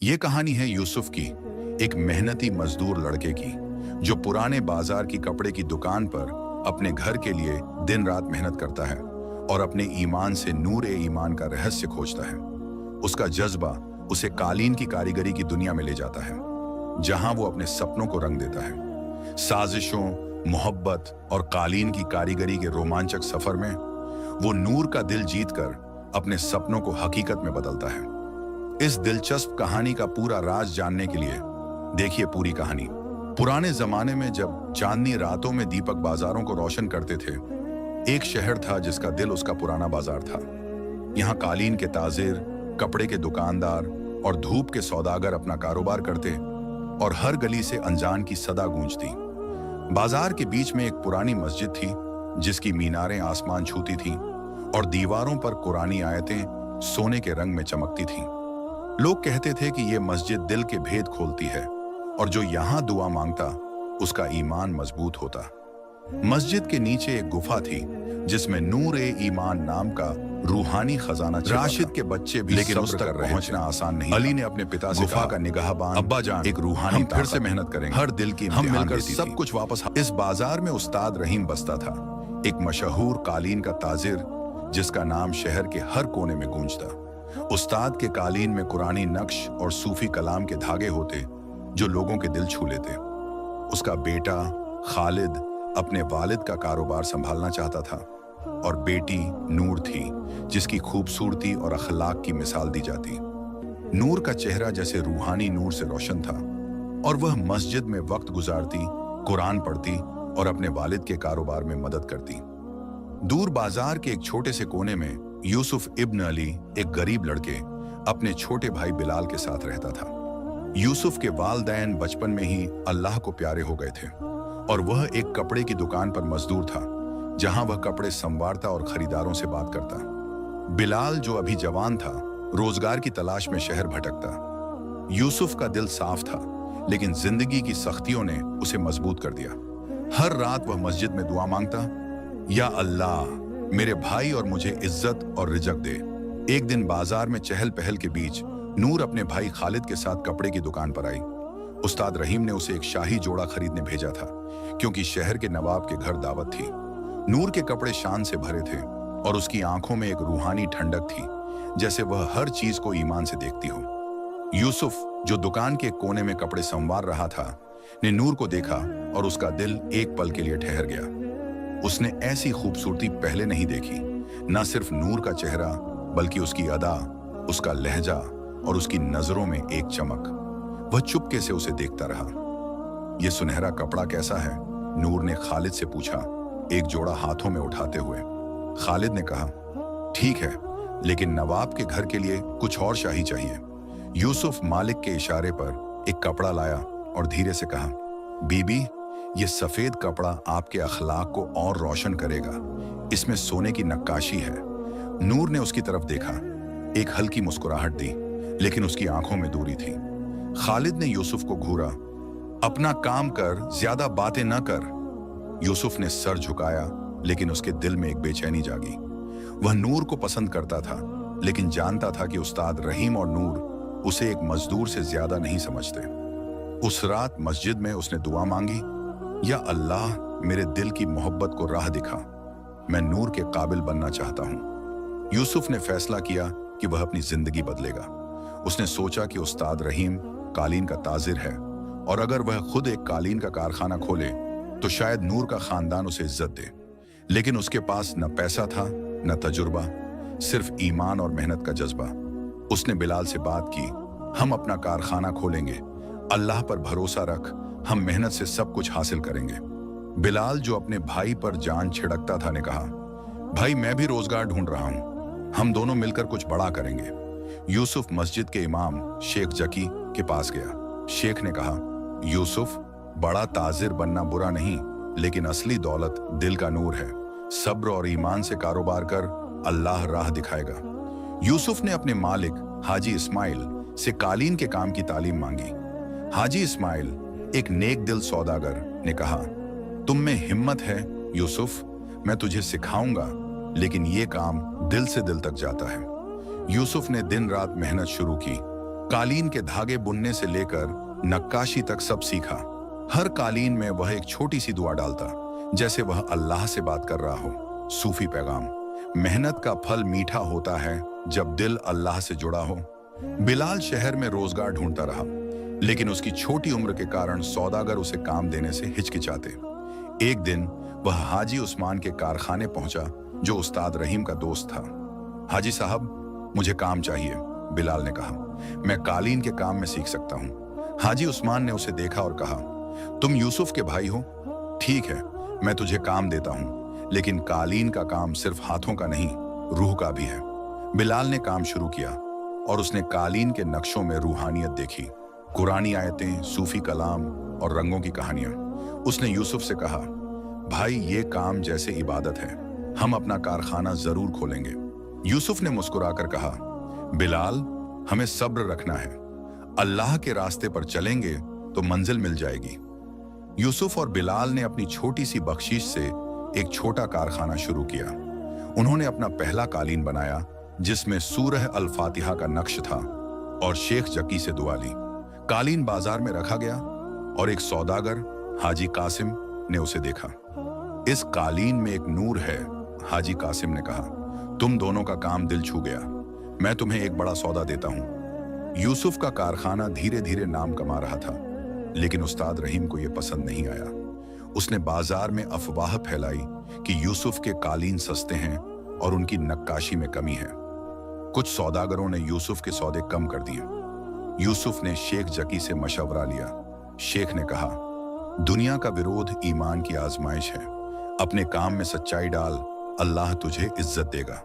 ये कहानी है यूसुफ की, एक मेहनती मजदूर लड़के की जो पुराने बाजार की कपड़े की दुकान पर अपने घर के लिए दिन रात मेहनत करता है और अपने ईमान से नूर ए ईमान का रहस्य खोजता है। उसका जज्बा उसे कालीन की कारीगरी की दुनिया में ले जाता है, जहां वो अपने सपनों को रंग देता है। साजिशों, मोहब्बत और कालीन की कारीगरी के रोमांचक सफर में वो नूर का दिल जीतकर अपने सपनों को हकीकत में बदलता है। इस दिलचस्प कहानी का पूरा राज जानने के लिए देखिए पूरी कहानी। पुराने जमाने में जब चांदनी रातों में दीपक बाजारों को रोशन करते थे, एक शहर था जिसका दिल उसका पुराना बाजार था। यहाँ कालीन के ताजिर, कपड़े के दुकानदार और धूप के सौदागर अपना कारोबार करते और हर गली से अनजान की सदा गूंजती। बाजार के बीच में एक पुरानी मस्जिद थी जिसकी मीनारें आसमान छूती थीं और दीवारों पर कुरानी आयतें सोने के रंग में चमकती थीं। लोग कहते थे कि ये मस्जिद दिल के भेद खोलती है और जो यहाँ दुआ मांगता उसका ईमान मजबूत होता। मस्जिद के नीचे एक गुफा थी जिसमें नूर ए ईमान नाम का रूहानी खजाना छिपा था। राशिद के बच्चे भी लेकिन उस तक पहुंचना आसान नहीं। अली ने अपने पिता से गुफा का निगाहबान, अब्बा जान, एक रूहानी हम फिर से मेहनत करेंगे, हर दिल की हम मिलकर सब कुछ वापस। इस बाजार में उस्ताद रहीम बसता था, एक मशहूर कालीन का ताजिर जिसका नाम शहर के हर कोने में गूंजता। उस्ताद के कालीन में कुरानी नक्श और सूफी कलाम के धागे होते जो लोगों के दिल छू लेते। उसका बेटा खालिद अपने वालिद का कारोबार संभालना चाहता था और बेटी नूर थी जिसकी खूबसूरती और अखलाक की मिसाल दी जाती। नूर का चेहरा जैसे रूहानी नूर से रोशन था और वह मस्जिद में वक्त गुजारती, कुरान पढ़ती और अपने वालिद के कारोबार में मदद करती। दूर बाजार के एक छोटे से कोने में यूसुफ इब्न अली, एक गरीब लड़के, अपने छोटे भाई बिलाल के साथ रहता था। यूसुफ के वालिदैन बचपन में ही अल्लाह को प्यारे हो गए थे और वह एक कपड़े की दुकान पर मजदूर था जहां वह कपड़े संवारता और खरीदारों से बात करता। बिलाल जो अभी जवान था, रोजगार की तलाश में शहर भटकता। यूसुफ का दिल साफ था लेकिन जिंदगी की सख्तियों ने उसे मजबूत कर दिया। हर रात वह मस्जिद में दुआ मांगता, या अल्लाह मेरे भाई और मुझे इज्जत और रिजक दे। एक दिन बाजार में चहल पहल के बीच नूर अपने भाई खालिद के साथ कपड़े की दुकान पर आई। उस्ताद रहीम ने उसे एक शाही जोड़ा खरीदने भेजा था क्योंकि शहर के नवाब के घर दावत थी। नूर के कपड़े शान से भरे थे और उसकी आंखों में एक रूहानी ठंडक थी, जैसे वह हर चीज को ईमान से देखती हो। यूसुफ जो दुकान के कोने में कपड़े संवार रहा था ने नूर को देखा और उसका दिल एक पल के लिए ठहर गया। उसने ऐसी खूबसूरती पहले नहीं देखी। न सिर्फ नूर का चेहरा बल्कि उसकी अदा, उसका लहजा और उसकी नजरों में एक चमक। वह चुपके से उसे देखता रहा। यह सुनहरा कपड़ा कैसा है? नूर ने खालिद से पूछा, एक जोड़ा हाथों में उठाते हुए। खालिद ने कहा, ठीक है, लेकिन नवाब के घर के लिए कुछ और शाही चाहिए। यूसुफ मालिक के इशारे पर एक कपड़ा लाया और धीरे से कहा, बीबी, ये सफेद कपड़ा आपके अखलाक को और रोशन करेगा। इसमें सोने की नक्काशी है। नूर ने उसकी तरफ देखा, एक हल्की मुस्कुराहट दी, लेकिन उसकी आंखों में दूरी थी। खालिद ने यूसुफ को घूरा, अपना काम कर, ज्यादा बातें न कर। यूसुफ ने सर झुकाया, लेकिन उसके दिल में एक बेचैनी जागी। वह नूर को पसंद करता था, लेकिन जानता था कि उस्ताद रहीम और नूर उसे एक मजदूर से ज्यादा नहीं समझते। उस रात मस्जिद में उसने दुआ मांगी, या अल्लाह मेरे दिल की मोहब्बत को राह दिखा, मैं नूर के काबिल बनना चाहता हूं। यूसुफ ने फैसला किया कि वह अपनी जिंदगी बदलेगा। उसने सोचा कि उस्ताद रहीम कालीन का ताजिर है और अगर वह खुद एक कालीन का कारखाना खोले तो शायद नूर का खानदान उसे इज्जत दे। लेकिन उसके पास न पैसा था न तजुर्बा, सिर्फ ईमान और मेहनत का जज्बा। उसने बिलाल से बात की, हम अपना कारखाना खोलेंगे, अल्लाह पर भरोसा रख, हम मेहनत से सब कुछ हासिल करेंगे। बिलाल जो अपने भाई पर जान छिड़कता था ने कहा, भाई मैं भी रोजगार ढूंढ रहा हूं, हम दोनों मिलकर कुछ बड़ा करेंगे। यूसुफ मस्जिद के इमाम शेख जकी के पास गया। शेख ने कहा, यूसुफ, बड़ा ताजिर बनना बुरा नहीं, लेकिन असली दौलत दिल का नूर है। सब्र और ईमान से कारोबार कर, अल्लाह राह दिखाएगा। यूसुफ ने अपने मालिक हाजी इस्माइल से कालीन के काम की तालीम मांगी। हाजी इस्माइल एक नेक दिल सौदागर ने कहा, तुम में हिम्मत है यूसुफ, मैं तुझे सिखाऊंगा, लेकिन ये काम दिल से दिल तक जाता है। यूसुफ ने दिन रात मेहनत शुरू की कालीन के धागे बुनने से लेकर नक्काशी तक सब सीखा। हर कालीन में वह एक छोटी सी दुआ डालता, जैसे वह अल्लाह से बात कर रहा हो। सूफी पैगाम: मेहनत का फल मीठा होता है जब दिल अल्लाह से जुड़ा हो। बिलाल शहर में रोजगार ढूंढता रहा, लेकिन उसकी छोटी उम्र के कारण सौदागर उसे काम देने से हिचकिचाते। एक दिन वह हाजी उस्मान के कारखाने पहुंचा, जो उस्ताद रहीम का दोस्त था। हाजी साहब, मुझे काम चाहिए, बिलाल ने कहा। मैं कालीन के काम में सीख सकता हूं। हाजी उस्मान ने उसे देखा और कहा, तुम यूसुफ के भाई हो? ठीक है, मैं तुझे काम देता हूं, लेकिन कालीन का काम सिर्फ हाथों का नहीं, रूह का भी है। बिलाल ने काम शुरू किया और उसने कालीन के नक्शों में रूहानियत देखी। कुरानी आयतें, सूफी कलाम और रंगों की कहानियां। उसने यूसुफ से कहा, भाई, ये काम जैसे इबादत है, हम अपना कारखाना जरूर खोलेंगे। यूसुफ ने मुस्कुराकर कहा, बिलाल, हमें सब्र रखना है, अल्लाह के रास्ते पर चलेंगे तो मंजिल मिल जाएगी। यूसुफ और बिलाल ने अपनी छोटी सी बख्शीश से एक छोटा कारखाना शुरू किया। उन्होंने अपना पहला कालीन बनाया, जिसमें सूरह अल फातिहा का नक्श था, और शेख जकी से दुआ ली। कालीन बाजार में रखा गया और एक सौदागर हाजी कासिम ने उसे देखा। इस कालीन में एक नूर है, हाजी कासिम ने कहा। तुम दोनों का काम दिल छू गया, मैं तुम्हें एक बड़ा सौदा देता हूं। यूसुफ का कारखाना धीरे धीरे नाम कमा रहा था, लेकिन उस्ताद रहीम को यह पसंद नहीं आया। उसने बाजार में अफवाह फैलाई कि यूसुफ के कालीन सस्ते हैं और उनकी नक्काशी में कमी है। कुछ सौदागरों ने यूसुफ के सौदे कम कर दिए। यूसुफ ने शेख जकी से मशवरा लिया। शेख ने कहा, दुनिया का विरोध ईमान की आजमाइश है, अपने काम में सच्चाई डाल, अल्लाह तुझे इज्जत देगा।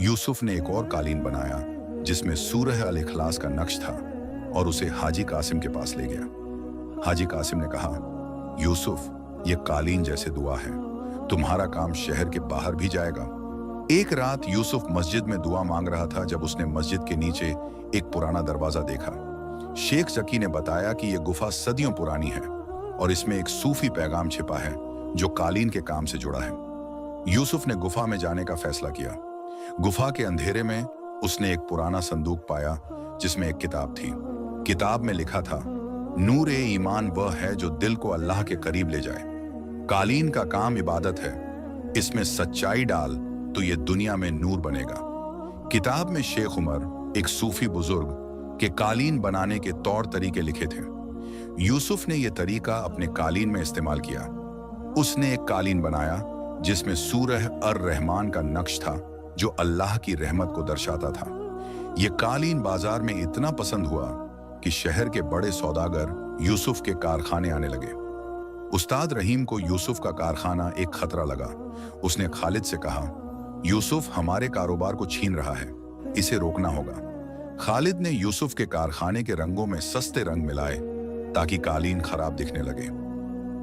यूसुफ ने एक और कालीन बनाया, जिसमें सूरह अल इखलास का नक्श था, और उसे हाजी कासिम के पास ले गया। हाजी कासिम ने कहा, यूसुफ, ये कालीन जैसे दुआ है, तुम्हारा काम शहर के बाहर भी जाएगा। एक रात यूसुफ मस्जिद में दुआ मांग रहा था, जब उसने मस्जिद के नीचे एक पुराना दरवाजा देखा। शेख जकी ने बताया कि यह गुफा सदियों पुरानी है और इसमें एक सूफी पैगाम छिपा है, जो कालीन के काम से जुड़ा है। यूसुफ ने गुफा में जाने का फैसला किया। गुफा के अंधेरे में उसने एक पुराना संदूक पाया, जिसमें एक किताब थी। किताब में लिखा था, नूर ए ईमान वह है जो दिल को अल्लाह के करीब ले जाए। कालीन का काम इबादत है, इसमें सच्चाई डाल तो ये दुनिया में नूर बनेगा। किताब में शेख उमर, एक सूफी बुजुर्ग, के कालीन बनाने के तौर तरीके लिखे थे। यूसुफ ने यह तरीका अपने कालीन में इस्तेमाल किया। उसने एक कालीन बनाया जिसमें सूरह अर रहमान का नक्श था, जो अल्लाह की रहमत को दर्शाता था। यह कालीन बाजार में इतना पसंद हुआ कि शहर के बड़े सौदागर यूसुफ के कारखाने आने लगे। उस्ताद रहीम को यूसुफ का कारखाना एक खतरा लगा। उसने खालिद से कहा, यूसुफ हमारे कारोबार को छीन रहा है, इसे रोकना होगा। खालिद ने यूसुफ के कारखाने के रंगों में सस्ते रंग मिलाए ताकि कालीन खराब दिखने लगे।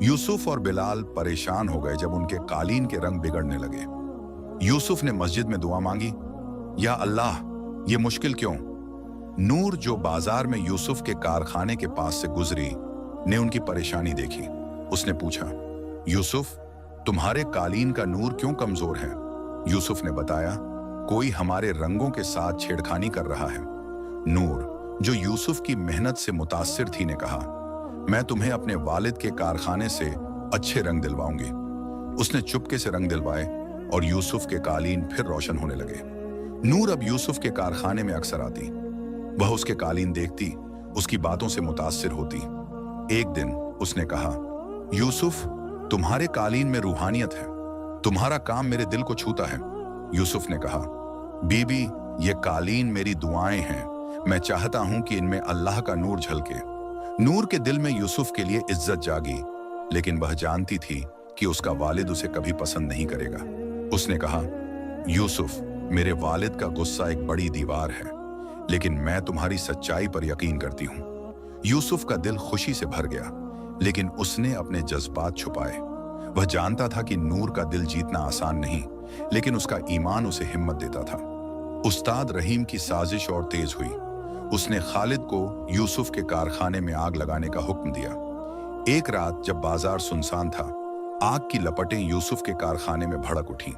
यूसुफ और बिलाल परेशान हो गए जब उनके कालीन के रंग बिगड़ने लगे। यूसुफ ने मस्जिद में दुआ मांगी, या अल्लाह, ये मुश्किल क्यों? नूर, जो बाजार में यूसुफ के कारखाने के पास से गुजरी, ने उनकी परेशानी देखी। उसने पूछा, यूसुफ, तुम्हारे कालीन का नूर क्यों कमजोर है? यूसुफ ने बताया, कोई हमारे रंगों के साथ छेड़खानी कर रहा है। नूर, जो यूसुफ की मेहनत से मुतासिर थी, ने कहा, मैं तुम्हें अपने वालिद के कारखाने से अच्छे रंग दिलवाऊंगी। उसने चुपके से रंग दिलवाए और यूसुफ के कालीन फिर रोशन होने लगे। नूर अब यूसुफ के कारखाने में अक्सर आती। वह उसके कालीन देखती, उसकी बातों से मुतासिर होती। एक दिन उसने कहा, यूसुफ, तुम्हारे कालीन में रूहानियत है, तुम्हारा काम मेरे दिल को छूता है। यूसुफ ने कहा, बीबी, ये कालीन मेरी दुआएं हैं, मैं चाहता हूं कि इनमें अल्लाह का नूर झलके। नूर के दिल में यूसुफ के लिए इज्जत जागी, लेकिन वह जानती थी कि उसका वालिद उसे कभी पसंद नहीं करेगा। उसने कहा, यूसुफ, मेरे वालिद का गुस्सा एक बड़ी दीवार है, लेकिन मैं तुम्हारी सच्चाई पर यकीन करती हूं। यूसुफ का दिल खुशी से भर गया, लेकिन उसने अपने जज्बात छुपाए। वह जानता था कि नूर का दिल जीतना आसान नहीं, लेकिन उसका ईमान उसे हिम्मत देता था। उस्ताद रहीम की साजिश और तेज हुई। उसने खालिद को यूसुफ के कारखाने में आग लगाने का हुक्म दिया। एक रात जब बाजार सुनसान था, आग की लपटें यूसुफ के कारखाने में भड़क उठी।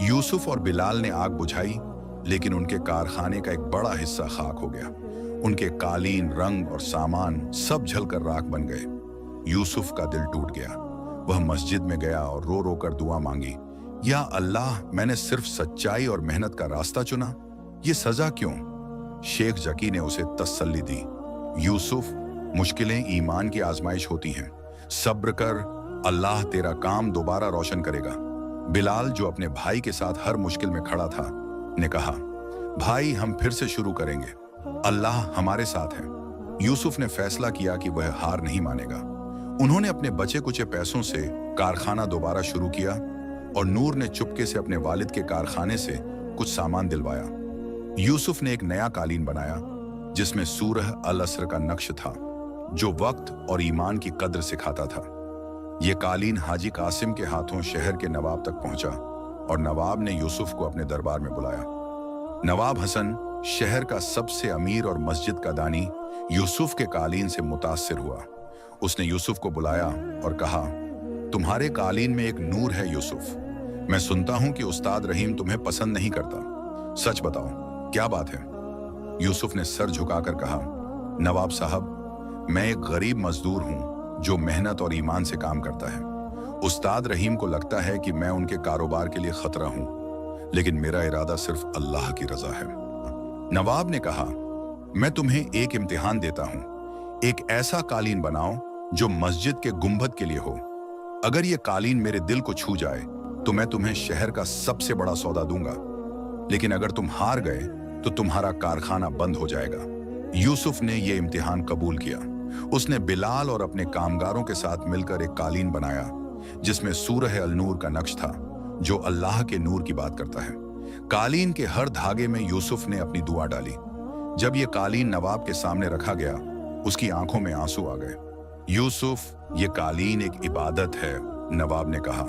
यूसुफ और बिलाल ने आग बुझाई, लेकिन उनके कारखाने का एक बड़ा हिस्सा खाक हो गया। उनके कालीन, रंग और सामान सब जलकर राख बन गए। यूसुफ का दिल टूट गया। वह मस्जिद में गया और रो रो कर दुआ मांगी, या अल्लाह, मैंने सिर्फ सच्चाई और मेहनत का रास्ता चुना, ये सजा क्यों? शेख जकी ने उसे तसल्ली दी, यूसुफ, मुश्किलें ईमान की आजमाइश होती हैं, सब्र कर, अल्लाह तेरा काम दोबारा रोशन करेगा। बिलाल, जो अपने भाई के साथ हर मुश्किल में खड़ा था, ने कहा, भाई, हम फिर से शुरू करेंगे, अल्लाह हमारे साथ है। यूसुफ ने फैसला किया कि वह हार नहीं मानेगा। उन्होंने अपने बचे कुचे पैसों से कारखाना दोबारा शुरू किया और नूर ने चुपके से अपने वालिद के कारखाने से कुछ सामान दिलवाया। यूसुफ ने एक नया कालीन बनाया जिसमें सूरह अल असर का नक्श था, जो वक्त और ईमान की कद्र सिखाता था। यह कालीन हाजी कासिम के हाथों शहर के नवाब तक पहुंचा और नवाब ने यूसुफ को अपने दरबार में बुलाया। नवाब हसन, शहर का सबसे अमीर और मस्जिद का दानी, यूसुफ के कालीन से मुतासिर हुआ। उसने यूसुफ को बुलाया और कहा, तुम्हारे कालीन में एक नूर है यूसुफ। मैं सुनता हूं कि उस्ताद रहीम तुम्हें पसंद नहीं करता, सच बताओ, क्या बात है? यूसुफ ने सर झुकाकर कहा, नवाब साहब, मैं एक गरीब मजदूर हूं जो मेहनत और ईमान से काम करता है। उस्ताद रहीम को लगता है कि मैं उनके कारोबार के लिए खतरा हूं, लेकिन मेरा इरादा सिर्फ अल्लाह की रजा है। नवाब ने कहा, मैं तुम्हें एक इम्तिहान देता हूं, एक ऐसा कालीन बनाओ जो मस्जिद के गुंबद के लिए हो। अगर ये कालीन मेरे दिल को छू जाए तो मैं तुम्हें शहर का सबसे बड़ा सौदा दूंगा, लेकिन अगर तुम हार गए तो तुम्हारा कारखाना बंद हो जाएगा। यूसुफ ने यह इम्तिहान कबूल किया। उसने बिलाल और अपने कामगारों के साथ मिलकर एक कालीन बनाया जिसमें सूरह अल नूर का नक्श था, जो अल्लाह के नूर की बात करता है। कालीन के हर धागे में यूसुफ ने अपनी दुआ डाली। जब यह कालीन नवाब के सामने रखा गया, उसकी आंखों में आंसू आ गए। यूसुफ, ये कालीन एक इबादत है, नवाब ने कहा।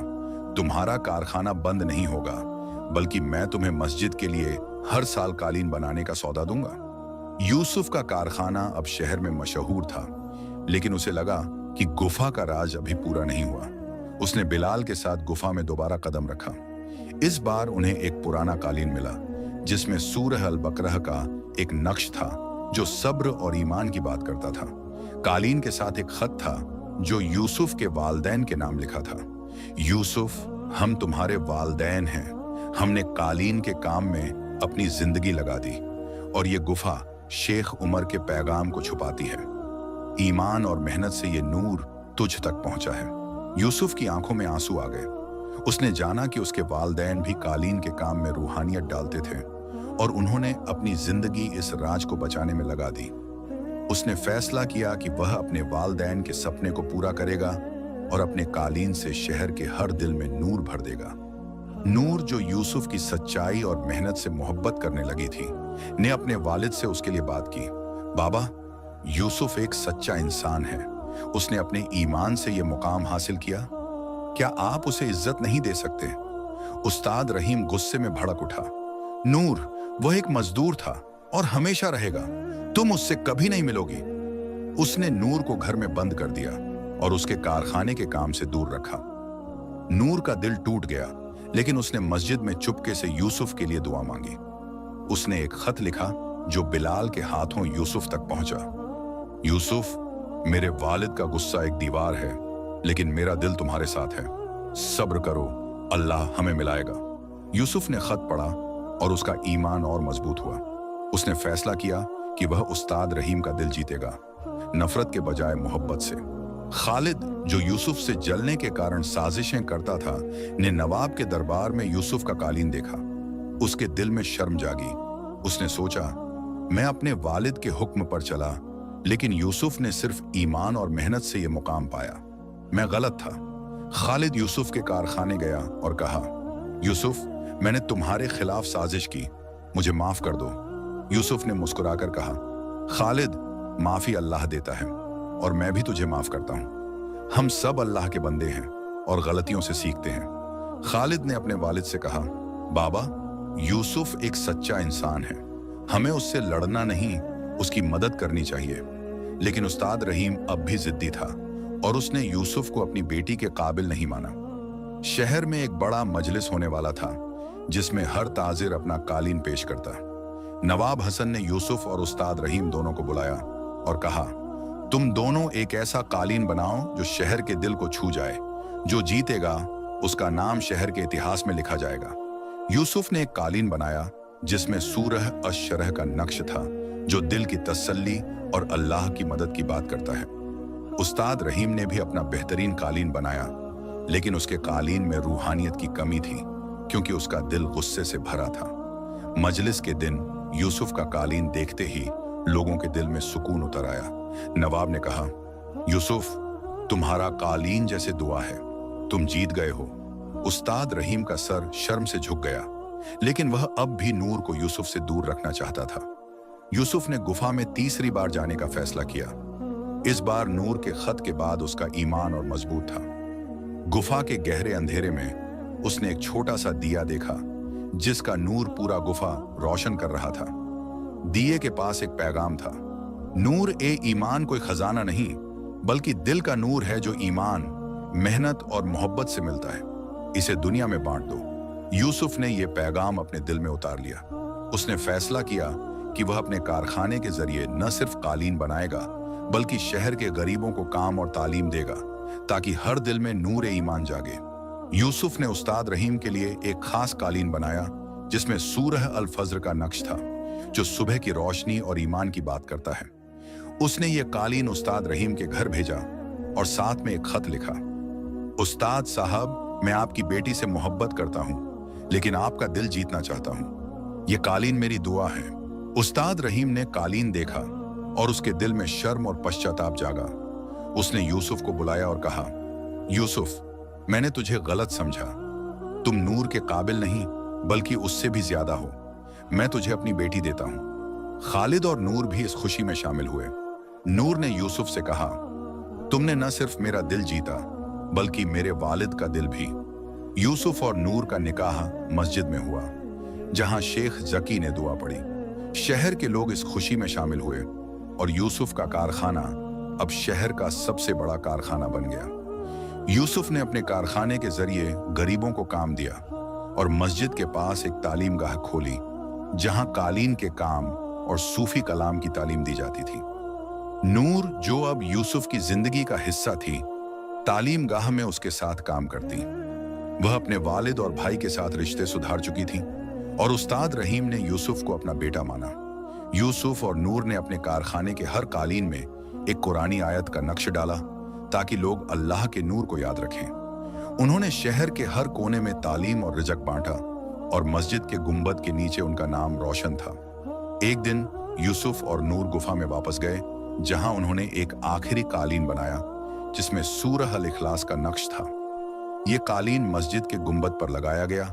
तुम्हारा कारखाना बंद नहीं होगा, बल्कि मैं तुम्हें मस्जिद के लिए हर साल कालीन बनाने का सौदा दूंगा। यूसुफ का कारखाना अब शहर में मशहूर था, लेकिन उसे लगा कि गुफा का राज अभी पूरा नहीं हुआ। उसने बिलाल के साथ गुफा में दोबारा कदम रखा। इस बार उन्हें एक पुराना कालीन मिला जिसमें सूरह अल बकरह का एक नक्श था जो सब्र और ईमान की बात करता था। कालीन के साथ एक खत था जो यूसुफ के वालदैन के नाम लिखा था। यूसुफ, हम तुम्हारे वालदैन हैं। हमने कालीन के काम में अपनी जिंदगी लगा दी और ये गुफा शेख उमर के पैगाम को छुपाती है। ईमान और मेहनत से ये नूर तुझ तक पहुंचा है। यूसुफ की आंखों में आंसू आ गए। उसने जाना कि उसके वालदैन भी कालीन के काम में रूहानियत डालते थे और उन्होंने अपनी जिंदगी इस राज को बचाने में लगा दी। उसने फैसला किया कि वह अपने वालदैन के सपने को पूरा करेगा और अपने कालीन से शहर के हर दिल में नूर भर देगा। नूर, जो यूसुफ की सच्चाई और मेहनत से मोहब्बत करने लगी थी, ने अपने वालिद से उसके लिए बात की। बाबा, यूसुफ एक सच्चा इंसान है। उसने अपने ईमान से यह मुकाम हासिल किया। क्या आप उसे इज्जत नहीं दे सकते? उस्ताद रहीम गुस्से में भड़क उठा। नूर, वह एक मजदूर था और हमेशा रहेगा। तुम उससे कभी नहीं मिलोगी। उसने नूर को घर में बंद कर दिया और उसके कारखाने के काम से दूर रखा। नूर का दिल टूट गया, लेकिन उसने मस्जिद में चुपके से यूसुफ के लिए दुआ मांगी। उसने एक खत लिखा जो बिलाल के हाथों यूसुफ तक पहुंचा। यूसुफ, मेरे वालिद का गुस्सा एक दीवार है, लेकिन मेरा दिल तुम्हारे साथ है। सब्र करो, अल्लाह हमें मिलाएगा। यूसुफ ने खत पढ़ा और उसका ईमान और मजबूत हुआ। उसने फैसला किया कि वह उस्ताद रहीम का दिल जीतेगा, नफरत के बजाय मोहब्बत से। खालिद, जो यूसुफ से जलने के कारण साजिशें करता था, ने नवाब के दरबार में यूसुफ का कालीन देखा। उसके दिल में शर्म जागी। उसने सोचा, मैं अपने वालिद के हुक्म पर चला, लेकिन यूसुफ ने सिर्फ ईमान और मेहनत से यह मुकाम पाया। मैं गलत था। खालिद यूसुफ के कारखाने गया और कहा, यूसुफ, मैंने तुम्हारे खिलाफ साजिश की, मुझे माफ कर दो। यूसुफ ने मुस्कुराकर कहा, खालिद, माफी अल्लाह देता है और मैं भी तुझे माफ करता हूं। हम सब अल्लाह के बंदे हैं और गलतियों से सीखते हैं। खालिद ने अपने वालिद से कहा, बाबा, यूसुफ एक सच्चा इंसान है। हमें उससे लड़ना नहीं, उसकी मदद करनी चाहिए। लेकिन उस्ताद रहीम अब भी जिद्दी था और उसने यूसुफ को अपनी बेटी के काबिल नहीं माना। शहर में एक बड़ा मजलिस होने वाला था जिसमें हर ताजिर अपना कालीन पेश करता। नवाब हसन ने यूसुफ और उस्ताद रहीम दोनों को बुलाया और कहा, तुम दोनों एक ऐसा कालीन बनाओ जो शहर के दिल को छू जाए। जो जीतेगा उसका नाम शहर के इतिहास में लिखा जाएगा। यूसुफ ने एक कालीन बनाया जिसमें सूरह अश-शरह का नक्श था, जो दिल की तसल्ली और अल्लाह की मदद की बात करता है। उस्ताद रहीम ने भी अपना बेहतरीन कालीन बनाया, लेकिन उसके कालीन में रूहानियत की कमी थी, क्योंकि उसका दिल गुस्से से भरा था। मजलिस के दिन यूसुफ का कालीन देखते ही लोगों के दिल में सुकून उतर आया। नवाब ने कहा, यूसुफ, तुम्हारा कालीन जैसे दुआ है, तुम जीत गए हो। उस्ताद रहीम का सर शर्म से झुक गया, लेकिन वह अब भी नूर को यूसुफ से दूर रखना चाहता था। यूसुफ ने गुफा में तीसरी बार जाने का फैसला किया। इस बार नूर के खत के बाद उसका ईमान और मजबूत था। गुफा के गहरे अंधेरे में उसने एक छोटा सा दिया देखा, जिसका नूर पूरा गुफा रोशन कर रहा था। दिए के पास एक पैगाम था, नूर ए ईमान कोई खजाना नहीं, बल्कि दिल का नूर है जो ईमान, मेहनत और मोहब्बत से मिलता है। इसे दुनिया में बांट दो। यूसुफ ने यह पैगाम अपने दिल में उतार लिया। उसने फैसला किया कि वह अपने कारखाने के जरिए न सिर्फ कालीन बनाएगा, बल्कि शहर के गरीबों को काम और तालीम देगा, ताकि हर दिल में नूर ए ईमान जागे। यूसुफ ने उस्ताद रहीम के लिए एक खास कालीन बनाया, जिसमें सूरह अल फज्र का नक्श था, जो सुबह की रोशनी और ईमान की बात करता है। उसने ये कालीन उस्ताद रहीम के घर भेजा और साथ में एक खत लिखा, उस्ताद साहब, मैं आपकी बेटी से मोहब्बत करता हूं, लेकिन आपका दिल जीतना चाहता हूं। ये कालीन मेरी दुआ है। उस्ताद रहीम ने कालीन देखा और उसके दिल में शर्म और पश्चाताप जागा। उसने यूसुफ को बुलाया और कहा, यूसुफ, मैंने तुझे गलत समझा। तुम नूर के काबिल नहीं, बल्कि उससे भी ज्यादा हो। मैं तुझे अपनी बेटी देता हूं। खालिद और नूर भी इस खुशी में शामिल हुए। नूर ने यूसुफ से कहा, तुमने न सिर्फ मेरा दिल जीता, बल्कि मेरे वालिद का दिल भी। यूसुफ और नूर का निकाह मस्जिद में हुआ, जहां शेख जकी ने दुआ पढ़ी। शहर के लोग इस खुशी में शामिल हुए और यूसुफ का कारखाना अब शहर का सबसे बड़ा कारखाना बन गया। यूसुफ ने अपने कारखाने के जरिए गरीबों को काम दिया और मस्जिद के पास एक तालीम गाह खोली, जहां कालीन के काम और सूफी कलाम की तालीम दी जाती थी। नूर, जो अब यूसुफ की जिंदगी का हिस्सा थी, तालीम गाह में उसके साथ काम करती। वह अपने वालिद और भाई के साथ रिश्ते सुधार चुकी थी और उस्ताद रहीम ने यूसुफ को अपना बेटा माना। यूसुफ और नूर ने अपने कारखाने के हर कालीन में एक कुरानी आयत का नक्श डाला, ताकि लोग अल्लाह के नूर को याद रखें। उन्होंने शहर के हर कोने में तालीम और रिजक बांटा और मस्जिद के गुंबद के नीचे उनका नाम रोशन था। एक दिन यूसुफ और नूर गुफा में वापस गए, जहां उन्होंने एक आखिरी कालीन बनाया, जिसमें सूरह अल इखलास का नक्श था। यह कालीन मस्जिद के गुंबद पर लगाया गया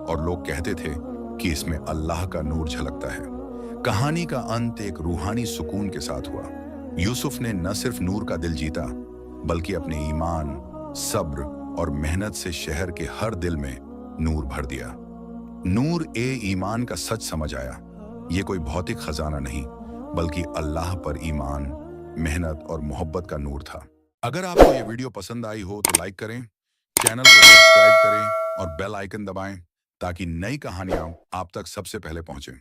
और लोग कहते थे कि इसमें अल्लाह का नूर झलकता है। कहानी का अंत एक रूहानी सुकून के साथ हुआ। यूसुफ ने न सिर्फ नूर का दिल जीता, बल्कि अपने ईमान, सब्र और मेहनत से शहर के हर दिल में नूर भर दिया। नूर ए ईमान का सच समझ आया। ये कोई भौतिक खजाना नहीं, बल्कि अल्लाह पर ईमान, मेहनत और मोहब्बत का नूर था। अगर आपको ये वीडियो पसंद आई हो तो लाइक करें, चैनल को सब्सक्राइब करें और बेल आइकन दबाएं, ताकि नई कहानियां आप तक सबसे पहले पहुंचें।